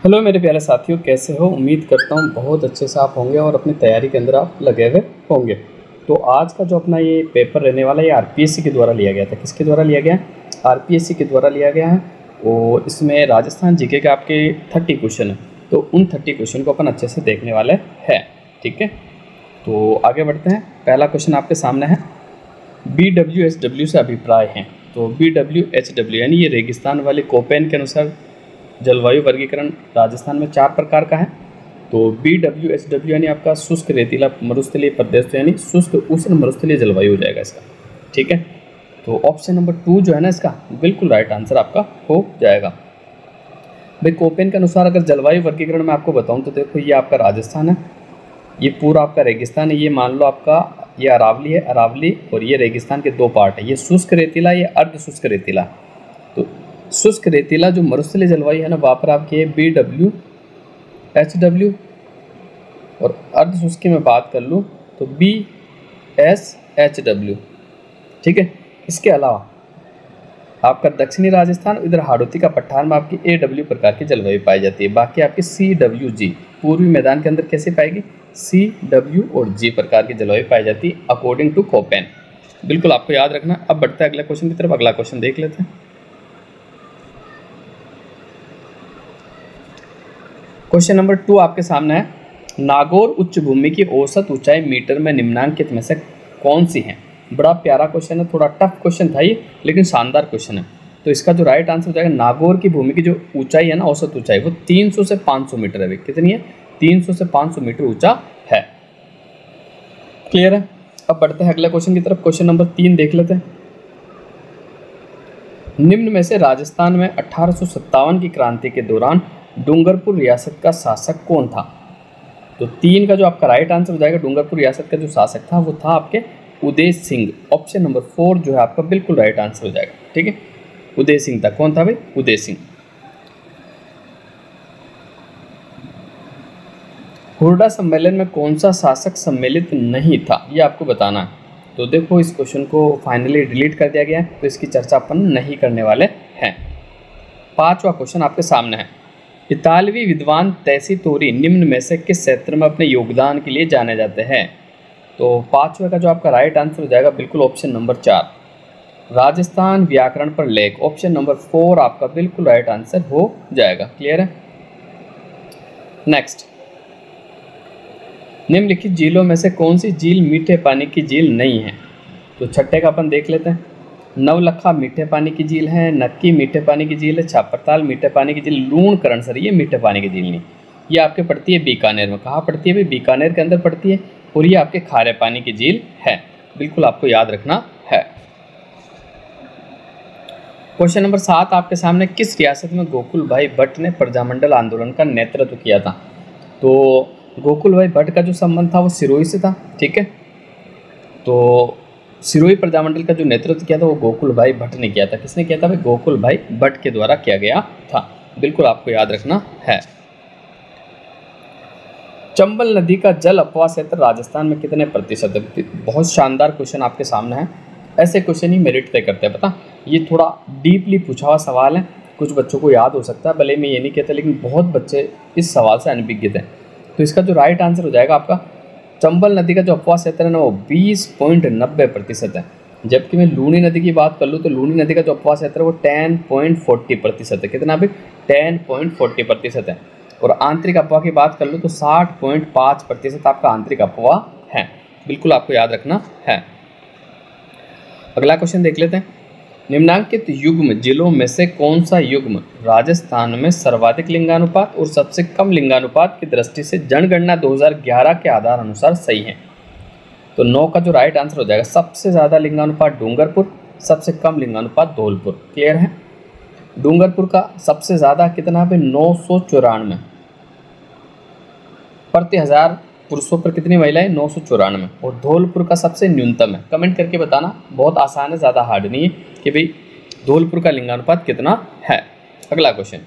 Hello मेरे प्यारे साथियों, कैसे हो? उम्मीद करता हूँ बहुत अच्छे से आप होंगे और अपनी तैयारी के अंदर आप लगे हुए होंगे। तो आज का जो अपना ये पेपर रहने वाला है, ये आरपीएससी के द्वारा लिया गया था। किसके द्वारा लिया गया है? आरपीएससी के द्वारा लिया गया है। और इसमें राजस्थान जीके के आपके 30 क्वेश्चन हैं। तो उन 30 क्वेश्चन को अपन अच्छे से देखने वाले हैं। ठीक है, तो आगे बढ़ते हैं। पहला क्वेश्चन आपके सामने है, BWHW से अभिप्राय हैं। तो BWHW यानी ये रेगिस्तान वाले कोपेन के अनुसार जलवायु वर्गीकरण राजस्थान में 4 प्रकार का है। तो BWHW यानी आपका शुष्क रेतीला मरुस्थलीय प्रदेश, तो यानी शुष्क उष्ण मरुस्थलीय जलवायु हो जाएगा इसका। ठीक है, तो ऑप्शन नंबर 2 जो है ना, इसका बिल्कुल राइट आंसर आपका हो जाएगा। भाई कोपेन के अनुसार अगर जलवायु वर्गीकरण में आपको बताऊं तो देखो, ये आपका राजस्थान है, ये पूरा आपका रेगिस्तान है। ये मान लो आपका ये अरावली है, अरावली और ये रेगिस्तान के 2 पार्ट है। ये शुष्क रेतीला, ये अर्ध शुष्क रेतीला। तो शुष्क रेतीला जो मरुस्थलीय जलवायु है ना, वहाँ पर आपके BWHW, और अर्ध शुष्क की मैं बात कर लूँ तो BSHW। ठीक है, इसके अलावा आपका दक्षिणी राजस्थान, इधर हाड़ौती का पठार में आपकी AW प्रकार की जलवायु पाई जाती है। बाकी आपकी CWG पूर्वी मैदान के अंदर कैसे पाएगी? CW और G प्रकार की जलवायु पाई जाती है अकॉर्डिंग टू कोपेन। बिल्कुल आपको याद रखना। अब बढ़ते हैं अगले क्वेश्चन की तरफ। अगला क्वेश्चन देख लेते हैं। क्वेश्चन नंबर 2 आपके सामने है, नागौर उच्च भूमि की औसत ऊंचाई मीटर में निम्नांकित में से कौन सी है? बड़ा प्यारा क्वेश्चन है, थोड़ा टफ क्वेश्चन था ये, लेकिन शानदार क्वेश्चन है। तो इसका जो राइट आंसर हो जाएगा, नागौर की भूमि की जो ऊंचाई है ना, औसत ऊंचाई, वो 300 से 500 मीटर है। कितनी है? 300 से 500 मीटर ऊंचा है। क्लियर है? अब बढ़ते हैं अगले क्वेश्चन की तरफ। क्वेश्चन नंबर 3 देख लेते हैं। निम्न में से राजस्थान में 1857 की क्रांति के दौरान डूंगरपुर रियासत का शासक कौन था? तो 3 का जो आपका राइट आंसर हो जाएगा, डूंगरपुर रियासत का जो शासक था वो था आपके उदय सिंह। ऑप्शन नंबर 4 जो है आपका बिल्कुल राइट आंसर हो जाएगा। ठीक है, उदय सिंह था। कौन था भाई? उदय सिंह। हुरडा सम्मेलन में कौन सा शासक सम्मिलित नहीं था, ये आपको बताना है। तो देखो, इस क्वेश्चन को फाइनली डिलीट कर दिया गया है, तो इसकी चर्चा अपन नहीं करने वाले हैं। 5वां क्वेश्चन आपके सामने है, इतालवी विद्वान तैसी तोरी निम्न में से किस क्षेत्र में अपने योगदान के लिए जाने जाते हैं? तो 5वें का जो आपका राइट आंसर हो जाएगा बिल्कुल ऑप्शन नंबर 4, राजस्थान व्याकरण पर लेख। ऑप्शन नंबर 4 आपका बिल्कुल राइट आंसर हो जाएगा। क्लियर है? नेक्स्ट, निम्नलिखित झीलों में से कौन सी झील मीठे पानी की झील नहीं है? तो 6ठे का अपन देख लेते हैं। नवलखा मीठे पानी की झील है, नक्की मीठे पानी की झील है, छापरताल मीठे पानी की झील, लूणकरणसर ये मीठे पानी की झील नहीं। ये आपके पड़ती है बीकानेर में। कहाँ पड़ती है भाई? बीकानेर के अंदर पड़ती है। और ये आपके खारे पानी की झील है। बिल्कुल आपको याद रखना है। क्वेश्चन नंबर 7 आपके सामने, किस रियासत में गोकुल भाई भट्ट ने प्रजामंडल आंदोलन का नेतृत्व किया था? तो गोकुल भाई भट्ट का जो संबंध था वो सिरोही से था। ठीक है, तो सिरोही प्रजामंडल का जो नेतृत्व किया था वो गोकुल भाई भट्ट ने किया था। किसने किया था भाई? गोकुल भाई भट्ट के द्वारा किया गया था। बिल्कुल आपको याद रखना है। चंबल नदी का जल अपवाह क्षेत्र राजस्थान में कितने प्रतिशत है? बहुत शानदार क्वेश्चन आपके सामने है। ऐसे क्वेश्चन ही मेरिट तय करते हैं, पता। ये थोड़ा डीपली पूछा हुआ सवाल है, कुछ बच्चों को याद हो सकता है, भले मैं ये नहीं कहता, लेकिन बहुत बच्चे इस सवाल से अनभिज्ञ हैं। तो इसका जो राइट आंसर हो जाएगा आपका, चंबल नदी का जो अपवाह क्षेत्र है ना, वो 20.90% है। जबकि मैं लूनी नदी की बात कर लूँ तो लूनी नदी का जो अपवाह क्षेत्र है वो 10.40% है। कितना भी? 10.40% है। और आंतरिक अपवाह की बात कर लूँ तो 60.5% आपका आंतरिक अपवाह है। बिल्कुल आपको याद रखना है। अगला क्वेश्चन देख लेते हैं। निम्नांकित युग्म जिलों में से कौन सा युग्म राजस्थान में सर्वाधिक लिंगानुपात और सबसे कम लिंगानुपात की दृष्टि से जनगणना 2011 के आधार अनुसार सही है? तो 9 का जो राइट आंसर हो जाएगा, सबसे ज़्यादा लिंगानुपात डूंगरपुर, सबसे कम लिंगानुपात धौलपुर। क्लियर है? डूंगरपुर का सबसे ज़्यादा कितना है? 994 प्रति 1000 पुरुषों पर कितनी महिलाएं? 994। और धौलपुर का सबसे न्यूनतम है। कमेंट करके बताना, बहुत आसान है, ज़्यादा हार्ड नहीं है कि भाई धौलपुर का लिंगानुपात कितना है। अगला क्वेश्चन,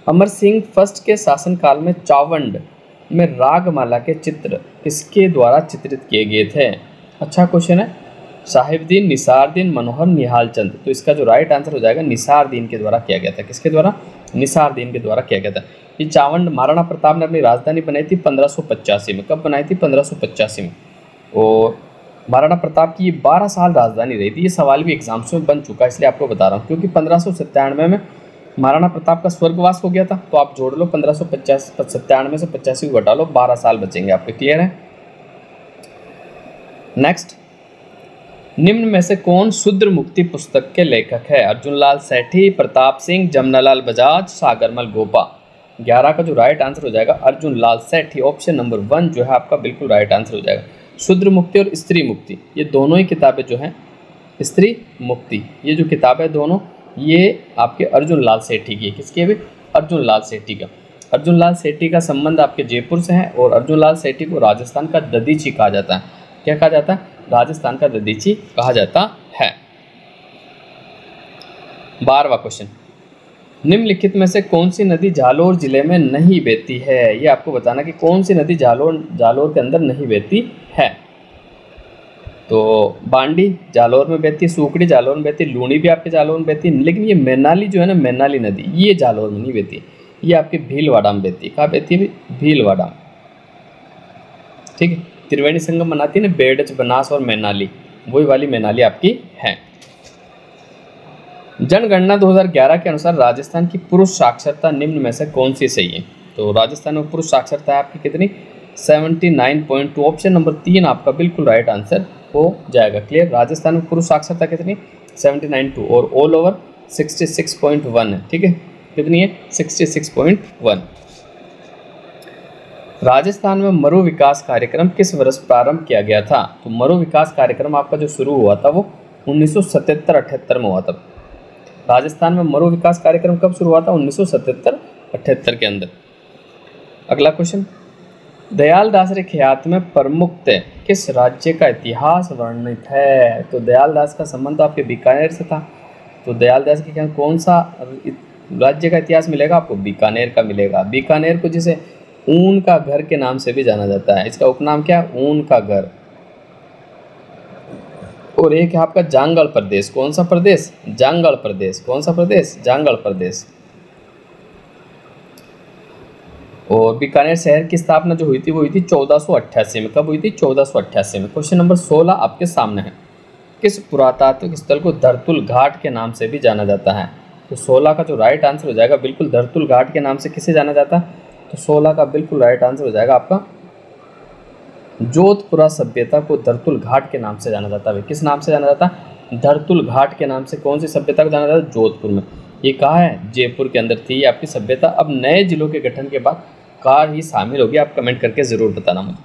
अमर सिंह फर्स्ट के शासनकाल में चावंड में रागमाला के चित्र किसके द्वारा चित्रित किए गए थे? अच्छा क्वेश्चन है। साहिबदीन, निसारदीन, मनोहर, निहाल चंद। तो इसका जो राइट आंसर हो जाएगा निसारदीन के द्वारा किया गया था। किसके द्वारा? निसार-उद-दीन के द्वारा किया गया था। ये चावंड महाराणा प्रताप ने अपनी राजधानी बनाई थी 1585 में। कब बनाई थी? 1585 में। और महाराणा प्रताप की ये 12 साल राजधानी रही थी। ये सवाल भी एग्जाम्स में बन चुका है, इसलिए आपको बता रहा हूँ, क्योंकि 1597 में महाराणा प्रताप का स्वर्गवास हो गया था। तो आप जोड़ लो 1597 से 85 को घटा लो, 12 साल बचेंगे आपके। क्लियर है? नेक्स्ट, निम्न में से कौन शूद्र मुक्ति पुस्तक के लेखक है? अर्जुन लाल सेठी, प्रताप सिंह, जमनालाल बजाज, सागरमल गोपा। 11 का जो राइट आंसर हो जाएगा अर्जुन लाल सेठी। ऑप्शन नंबर 1 जो है आपका बिल्कुल राइट आंसर हो जाएगा। शूद्र मुक्ति और स्त्री मुक्ति, ये दोनों ही किताबें जो हैं, स्त्री मुक्ति, ये जो किताबें दोनों, ये आपके अर्जुन लाल सेठी की है। किसकी है? अर्जुन लाल सेठी का। अर्जुन लाल सेठी का संबंध आपके जयपुर से है, और अर्जुन लाल सेठी को राजस्थान का दधीची कहा जाता है। क्या कहा जाता है? राजस्थान का दधीची कहा जाता है। 12वां क्वेश्चन, निम्नलिखित में से कौन सी नदी जालोर जिले में नहीं बहती है? ये आपको बताना कि कौन सी नदी जालोर के अंदर नहीं बहती है। तो बांडी जालोर में बहती है, सूकड़ी जालोर में बहती है, लूणी भी आपके जालोर में बहती है, लेकिन ये मैनाली जो है ना, मैनाली नदी, ये जालोर में नहीं बहती, ये आपके भीलवाड़ा में बहती है। कहाँ बहती है? भीलवाड़ा। ठीक है, त्रिवेणी संगम बनाती है ना, बेडच, बनास और मैनाली, वही वाली मैनाली आपकी है। जनगणना 2011 के अनुसार राजस्थान की पुरुष साक्षरता निम्न में से कौन सी सही है? तो राजस्थान में पुरुष साक्षरता है आपकी कितनी? 79.2। ऑप्शन नंबर 3 आपका बिल्कुल राइट आंसर हो जाएगा। क्लियर? राजस्थान में पुरुष साक्षरता कितनी? 79.2, और ऑल ओवर 66.1 है। ठीक है, कितनी है? 66.1। राजस्थान में मरु विकास कार्यक्रम किस वर्ष प्रारंभ किया गया था? तो मरु विकास कार्यक्रम आपका जो शुरू हुआ था वो 1977-78 में हुआ था। राजस्थान में मरु विकास कार्यक्रम कब शुरू हुआ था? 1977-78 के अंदर। अगला क्वेश्चन, दयालदास रे ख्यात में प्रमुख किस राज्य का इतिहास वर्णित है? तो दयालदास का संबंध आपके बीकानेर से था। तो दयालदास के क्या कौन सा राज्य का इतिहास मिलेगा आपको? बीकानेर का मिलेगा। बीकानेर को जिसे ऊन का घर के नाम से भी जाना जाता है, इसका उपनाम क्या है? ऊन का घर। और एक है आपका जांगल प्रदेश। कौन सा प्रदेश? जांगल प्रदेश। कौन सा प्रदेश? जांगल प्रदेश। और बीकानेर शहर की स्थापना जो हुई थी वो हुई थी 1488 में। कब हुई थी? 1488 में। क्वेश्चन नंबर 16 आपके सामने है। किस पुरातात्विक स्थल को धरतुल घाट के नाम से भी जाना जाता है? तो 16 का जो राइट आंसर हो जाएगा बिल्कुल धरतुल घाट के नाम से किसे जाना जाता है? तो 16 का बिल्कुल राइट आंसर हो जाएगा आपका जोधपुरा सभ्यता को धरतुल घाट के नाम से जाना जाता है। किस नाम से जाना जाता है? धरतुल घाट के नाम से। कौन सी सभ्यता को जाना जाता है? जोधपुर में। ये कहाँ है? जयपुर के अंदर थी आपकी सभ्यता। अब नए जिलों के गठन के बाद कहाँ ही शामिल होगी, आप कमेंट करके जरूर बताना मुझे।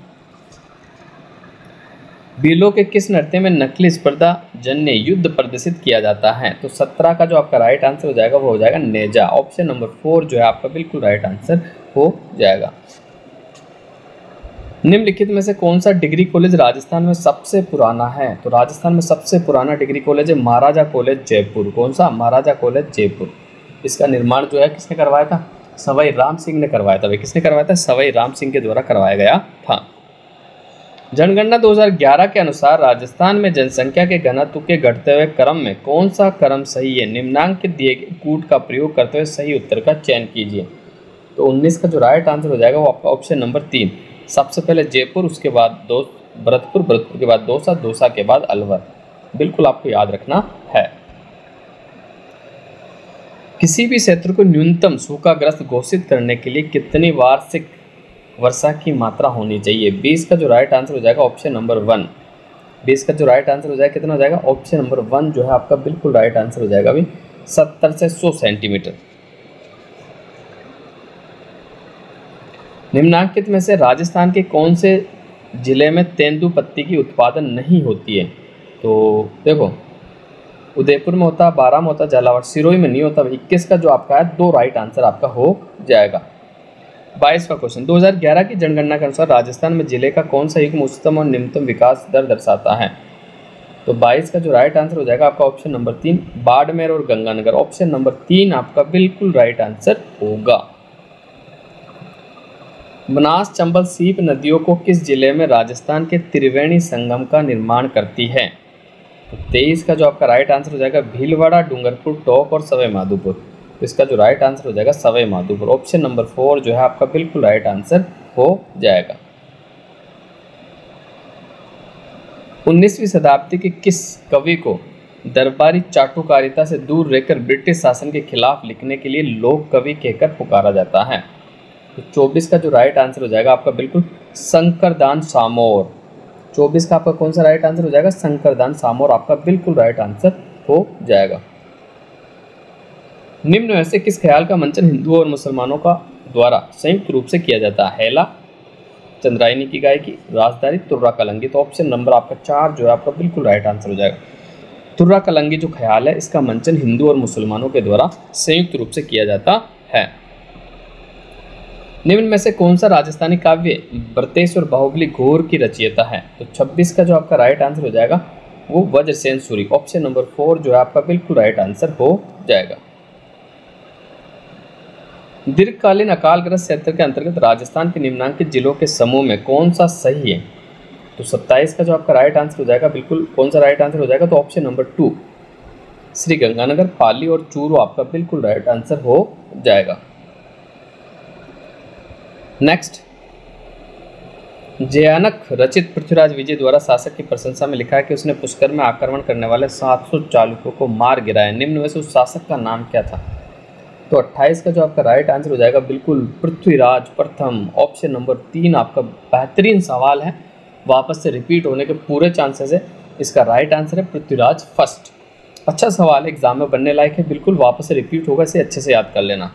बीलो के किस नृत्य में नकली स्पर्धा जन्य युद्ध प्रदर्शित किया जाता है? तो 17 का जो आपका राइट आंसर हो जाएगा वो हो जाएगा नेजा। ऑप्शन नंबर 4 जो है आपका बिल्कुल राइट आंसर हो जाएगा। निम्नलिखित में से कौन सा डिग्री कॉलेज राजस्थान में सबसे पुराना है? तो राजस्थान में सबसे पुराना डिग्री कॉलेज है महाराजा कॉलेज जयपुर। कौन सा? महाराजा कॉलेज जयपुर। इसका निर्माण जो है किसने करवाया था? सवाई राम सिंह ने करवाया था। भाई किसने करवाया था? सवाई राम सिंह के द्वारा करवाया गया था। जनगणना 2011 के अनुसार राजस्थान में जनसंख्या के घनत्व के घटते हुए क्रम में कौन सा क्रम सही है? निम्नांकित दिए गए कूट का प्रयोग करते हुए सही उत्तर का चयन कीजिए। तो 19 का जो राइट आंसर हो जाएगा वो आपका ऑप्शन नंबर 3। सबसे पहले जयपुर, उसके बाद भरतपुर, भरतपुर के बाद दौसा, दौसा के बाद अलवर। बिल्कुल आपको याद रखना है। किसी भी क्षेत्र को न्यूनतम सूखाग्रस्त घोषित करने के लिए कितनी वार्षिक वर्षा की मात्रा होनी चाहिए? 20 का जो राइट आंसर हो जाएगा ऑप्शन नंबर 1। 20 का जो राइट आंसर हो जाएगा कितना हो जाएगा? ऑप्शन नंबर 1 जो है आपका बिल्कुल राइट आंसर हो जाएगा अभी 70 से 100 सेंटीमीटर। निम्नांकित में से राजस्थान के कौन से जिले में तेंदुपत्ती की उत्पादन नहीं होती है? तो देखो, उदयपुर में होता है, बारां में होता है, झालावाड़, सिरोही में नहीं होता। 21 का जो आपका है 2 राइट आंसर आपका हो जाएगा। 22 का क्वेश्चन, 2011 की जनगणना के अनुसार राजस्थान में जिले का कौन सा युग्म उच्चतम और निम्नतम विकास दर दर्शाता है? तो 22 का जो राइट आंसर हो जाएगा आपका ऑप्शन नंबर 3 बाड़मेर और गंगानगर। ऑप्शन नंबर 3 आपका बिल्कुल राइट आंसर होगा। बनास, चंबल, सीप नदियों को किस जिले में राजस्थान के त्रिवेणी संगम का निर्माण करती है? तो 23 का जो आपका राइट आंसर हो जाएगा भीलवाड़ा, डूंगरपुर, टोंक और सवाई माधोपुर। तो इसका जो राइट आंसर हो जाएगा सवाई माधोपुर। ऑप्शन नंबर 4 जो है आपका बिल्कुल राइट आंसर हो जाएगा। 19वीं शताब्दी के किस कवि को दरबारी चाटुकारिता से दूर रहकर ब्रिटिश शासन के खिलाफ लिखने के लिए लोक कवि कहकर पुकारा जाता है? तो 24 का जो राइट आंसर हो जाएगा आपका बिल्कुल शंकरदान सामोर। 24 का आपका कौन सा राइट आंसर हो जाएगा? शंकरदान सामोर आपका बिल्कुल राइट आंसर हो जाएगा। निम्न में से किस ख्याल का मंचन हिंदुओं और मुसलमानों का द्वारा संयुक्त रूप से किया जाता है? हेला, चंद्रायनी की गायकी, राजदारी, तुर्रा कलंगी। तो ऑप्शन नंबर आपका 4 जो है आपका बिल्कुल राइट आंसर हो जाएगा। तुर्रा कलंगी जो ख्याल है इसका मंचन हिंदू और मुसलमानों के द्वारा संयुक्त रूप से किया जाता है। निम्न में से कौन सा राजस्थानी काव्य ब्रतेश और बाहुबली घोर की रचयिता है? तो 26 का जो आपका राइट आंसर हो जाएगा वो वज्रसेन सूरी। ऑप्शन नंबर 4 जो है आपका बिल्कुल राइट आंसर हो जाएगा। दीर्घकालीन अकालग्रस्त क्षेत्र के अंतर्गत राजस्थान के निम्नांकित जिलों के समूह में कौन सा सही है? तो 27 का जो आपका राइट आंसर हो जाएगा बिल्कुल कौन सा राइट आंसर हो जाएगा? तो ऑप्शन नंबर 2 श्री गंगानगर, पाली और चूरू आपका बिल्कुल राइट आंसर हो जाएगा। नेक्स्ट, जयानक रचित पृथ्वीराज विजय द्वारा शासक की प्रशंसा में लिखा है कि उसने पुष्कर में आक्रमण करने वाले 700 चालुक्यों को मार गिराया। निम्न में से उस शासक का नाम क्या था? तो 28 का जो आपका राइट आंसर हो जाएगा बिल्कुल पृथ्वीराज प्रथम। ऑप्शन नंबर 3 आपका बेहतरीन सवाल है, वापस से रिपीट होने के पूरे चांसेस है। इसका राइट आंसर है पृथ्वीराज फर्स्ट। अच्छा सवाल है, एग्जाम में बनने लायक है, बिल्कुल वापस से रिपीट होगा, इसे अच्छे से याद कर लेना।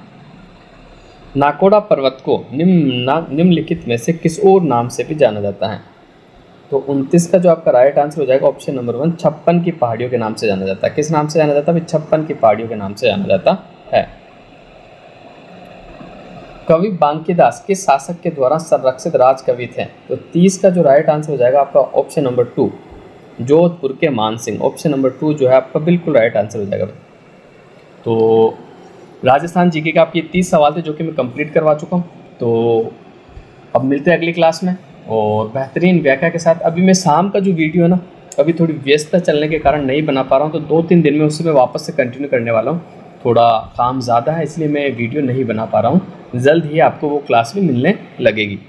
नाकोड़ा पर्वत को निम्नलिखित में से किस और नाम से भी जाना जाता है? तो 29 का जो आपका राइट आंसर हो जाएगा ऑप्शन नंबर 1 56 की पहाड़ियों के नाम से जाना जाता है। किस नाम से जाना जाता है? 56 की पहाड़ियों के नाम से जाना जाता है। कवि बांकीदास किस शासक के द्वारा संरक्षित राजकवि थे? तो 30 का जो राइट आंसर हो जाएगा आपका ऑप्शन नंबर 2 जोधपुर के मानसिंह। ऑप्शन नंबर 2 जो है आपका बिल्कुल राइट आंसर हो जाएगा। तो राजस्थान जीके का आपके 30 सवाल थे जो कि मैं कंप्लीट करवा चुका हूँ। तो अब मिलते हैं अगली क्लास में और बेहतरीन व्याख्या के साथ। अभी मैं शाम का जो वीडियो है ना, अभी थोड़ी व्यस्तता चलने के कारण नहीं बना पा रहा हूँ, तो 2-3 दिन में उससे मैं वापस से कंटिन्यू करने वाला हूँ। थोड़ा काम ज़्यादा है इसलिए मैं वीडियो नहीं बना पा रहा हूँ। जल्द ही आपको वो क्लास भी मिलने लगेगी।